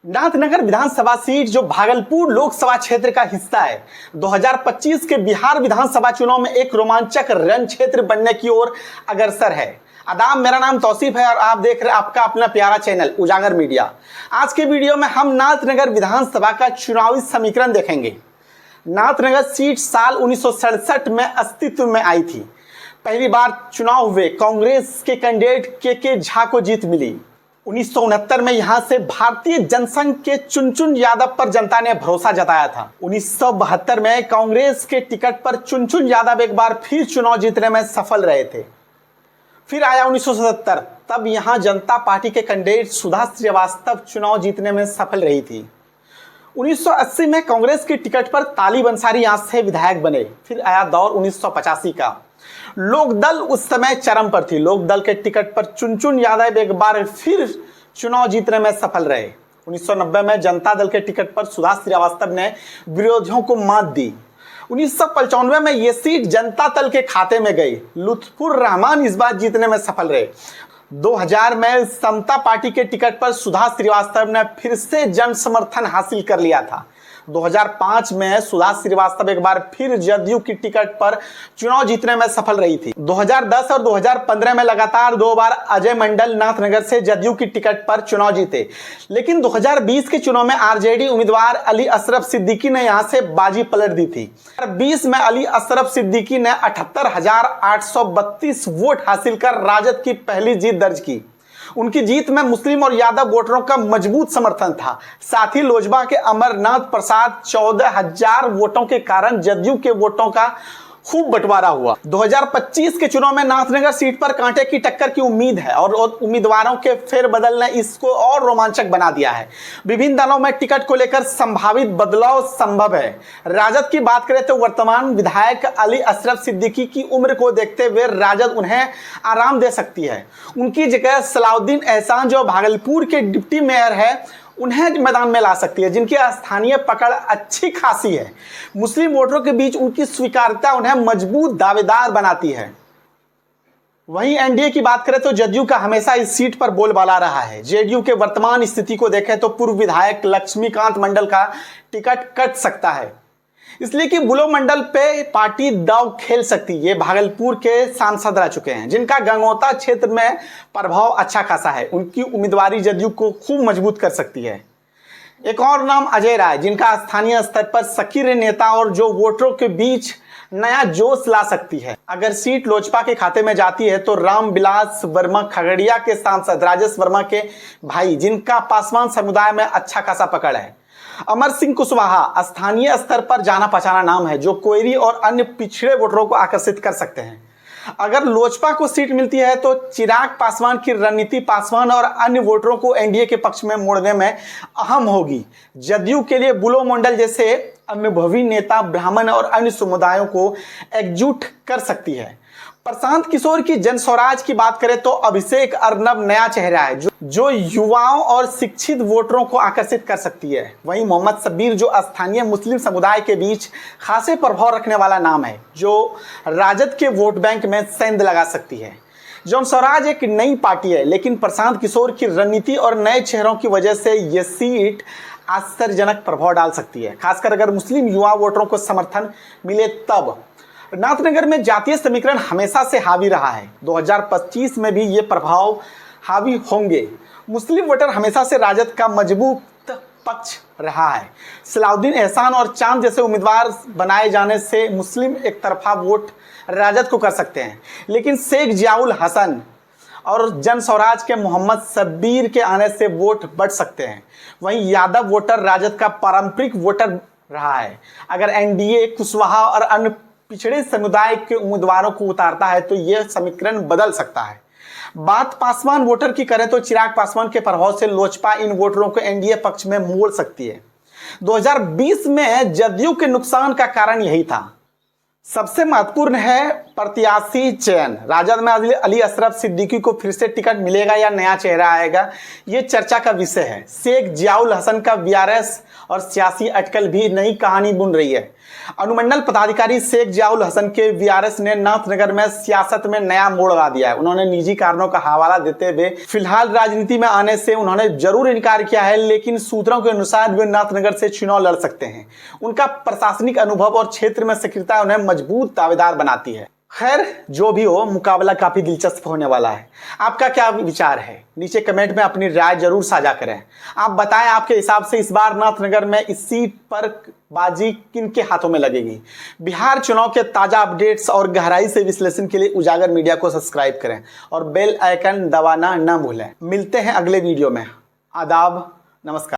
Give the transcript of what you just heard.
नाथनगर विधानसभा seat जो भागलपुर लोकसभा क्षेत्र का हिस्सा है, 2025 के बिहार विधानसभा चुनाव में एक रोमांचक रण क्षेत्र बनने की ओर अग्रसर है। आदाब, मेरा नाम तौसीफ है और आप देख रहे हैं आपका अपना प्यारा चैनल उजागर मीडिया। आज के वीडियो में हम नाथनगर विधानसभा का चुनावी समीकरण देखेंगे। नाथनगर सीट साल 1967 में अस्तित्व में आई थी। पहली बार चुनाव हुए कांग्रेस के कैंडिडेट के झा को जीत मिली। 1969 में यहां से भारतीय जनसंघ के चुनचुन यादव पर जनता ने भरोसा जताया था। 1972 में कांग्रेस के टिकट पर चुनचुन यादव एक बार फिर चुनाव जीतने में सफल रहे थे। फिर आया 1977, तब यहां जनता पार्टी के कैंडिडेट सुधा श्रीवास्तव चुनाव जीतने में सफल रही थी। 1980 में कांग्रेस के टिकट पर तालिब अंसारी यहां से विधायक बने। फिर आया दौर 1985 का। लोकदल उस समय चरम पर थी। लोकदल के टिकट पर चुनचुन यादव एक बार फिर चुनाव जीतने में सफल रहे। 1990 में जनता दल के टिकट पर सुधा श्रीवास्तव ने विरोधियों को मात दी। 1995 में यह सीट जनता दल के खाते में गई। लुत्फुर रहमान इस बार जीतने में सफल रहे। 2000 में समता पार्टी के टिकट पर सुधा श्रीवास्तव ने फिर से जन समर्थन हासिल कर लिया था। 2005 में सुधा श्रीवास्तव एक बार फिर जदयू की टिकट पर चुनाव जीतने में सफल रही थी। 2010 और 2015 में लगातार 2 बार अजय मंडल नाथनगर से जदयू की टिकट पर चुनाव जीते, लेकिन 2020 के चुनाव में आरजेडी उम्मीदवार अली अशरफ सिद्दीकी ने यहां से बाजी पलट दी थी। 2020 में अली अशरफ सिद्दीकी ने 78,832 वोट हासिल कर राजद की पहली जीत दर्ज की। उनकी जीत में मुस्लिम और यादव वोटरों का मजबूत समर्थन था। साथ ही लोजपा के अमरनाथ प्रसाद 14,000 वोटों के कारण जदयू के वोटों का खूब बंटवारा हुआ। 2025 के चुनाव में नाथनगर सीट पर कांटे की टक्कर की उम्मीद है और उम्मीदवारों के फेरबदल ने इसको और रोमांचक बना दिया है। विभिन्न दलों में टिकट को लेकर संभावित बदलाव संभव है। राजद की बात करें तो वर्तमान विधायक अली अशरफ सिद्दीकी की उम्र को देखते हुए राजद उन्हें आराम दे सकती है। उनकी जगह सलाउद्दीन एहसान जो भागलपुर के डिप्टी मेयर है उन्हें मैदान में ला सकती है, जिनकी स्थानीय पकड़ अच्छी खासी है। मुस्लिम वोटरों के बीच उनकी स्वीकार्यता उन्हें मजबूत दावेदार बनाती है। वहीं एनडीए की बात करें तो जदयू का हमेशा इस सीट पर बोलबाला रहा है। जेडीयू के वर्तमान स्थिति को देखें तो पूर्व विधायक लक्ष्मीकांत मंडल का टिकट कट सकता है, इसलिए कि बुलो मंडल पे पार्टी दांव खेल सकती है। ये भागलपुर के सांसद रह चुके हैं, जिनका गंगोता क्षेत्र में प्रभाव अच्छा खासा है। उनकी उम्मीदवारी जदयू को खूब मजबूत कर सकती है। एक और नाम अजय राय, जिनका स्थानीय स्तर पर सक्रिय नेता और जो वोटरों के बीच नया जोश ला सकती है। अगर सीट लोजपा के खाते में जाती है तो रामविलास वर्मा खगड़िया के सांसद राजेश वर्मा के भाई, जिनका पासवान समुदाय में अच्छा खासा पकड़ है। अमर सिंह कुशवाहा स्थानीय स्तर पर जाना पहचाना नाम है, जो कोयरी और अन्य पिछड़े वोटरों को आकर्षित कर सकते हैं। अगर लोजपा को सीट मिलती है तो चिराग पासवान की रणनीति पासवान और अन्य वोटरों को एनडीए के पक्ष में मोड़ने में अहम होगी। जदयू के लिए बुलो मंडल जैसे अनुभवी नेता ब्राह्मण और अन्य समुदायों को एकजुट कर सकती है। प्रशांत किशोर की जन स्वराज की बात करें तो अभिषेक अर्नब नया चेहरा है, जो युवाओं और शिक्षित वोटरों को आकर्षित कर सकती है। वहीं मोहम्मद शब्बीर जो स्थानीय मुस्लिम समुदाय के बीच खासे प्रभाव रखने वाला नाम है, जो राजद के वोट बैंक में सेंध लगा सकती है। जन स्वराज एक नई पार्टी है, लेकिन प्रशांत किशोर की रणनीति और नए चेहरों की वजह से यह सीट आश्चर्यजनक प्रभाव डाल सकती है, खासकर अगर मुस्लिम युवा वोटरों को समर्थन मिले तब। नाथनगर में जातीय समीकरण हमेशा से हावी रहा है। 2025 में भी ये प्रभाव हावी होंगे। मुस्लिम वोटर हमेशा से राजद का मजबूत पक्ष रहा है। सलाउद्दीन एहसान और चांद जैसे उम्मीदवार बनाए जाने से मुस्लिम एक तरफा वोट राजद को कर सकते हैं, लेकिन शेख जियाउल हसन और जन स्वराज के मोहम्मद शब्बीर के आने से वोट बढ़ सकते हैं। वहीं यादव वोटर राजद का पारंपरिक वोटर रहा है। अगर एनडीए कुशवाहा और अन्य पिछड़े समुदाय के उम्मीदवारों को उतारता है तो यह समीकरण बदल सकता है। बात पासवान वोटर की करें तो चिराग पासवान के प्रभाव से लोजपा इन वोटरों को एनडीए पक्ष में मोड़ सकती है। 2020 में जदयू के नुकसान का कारण यही था। सबसे महत्वपूर्ण है प्रत्याशी चयन, राजद में अली अशरफ सिद्दीकी को फिर से टिकट मिलेगा या नया चेहरा आएगा, ये चर्चा का विषय है। शेख जियाउल हसन का वीआरएस और सियासी अटकल भी नई कहानी बुन रही है। अनुमंडल पदाधिकारी शेख जियाउल हसन के वीआरएस ने नाथनगर में सियासत में नया मोड़ ला दिया है। उन्होंने निजी कारणों का हवाला देते हुए फिलहाल राजनीति में आने से उन्होंने जरूर इनकार किया है, लेकिन सूत्रों के अनुसार वे नाथनगर से चुनाव लड़ सकते हैं। उनका प्रशासनिक अनुभव और क्षेत्र में सक्रियता उन्हें मजबूत दावेदार बनाती है। खैर, जो भी हो, मुकाबला काफी दिलचस्प होने वाला है। आपका क्या विचार है? नीचे कमेंट में अपनी राय जरूर साझा करें। आप बताएं, आपके हिसाब से इस बार नाथनगर में इस सीट पर बाजी किन के हाथों में लगेगी? बिहार चुनाव के ताजा अपडेट्स और गहराई से विश्लेषण के लिए उजागर मीडिया को सब्सक्राइब करें और बेल आइकन दबाना न भूलें। मिलते हैं अगले वीडियो में। आदाब, नमस्कार।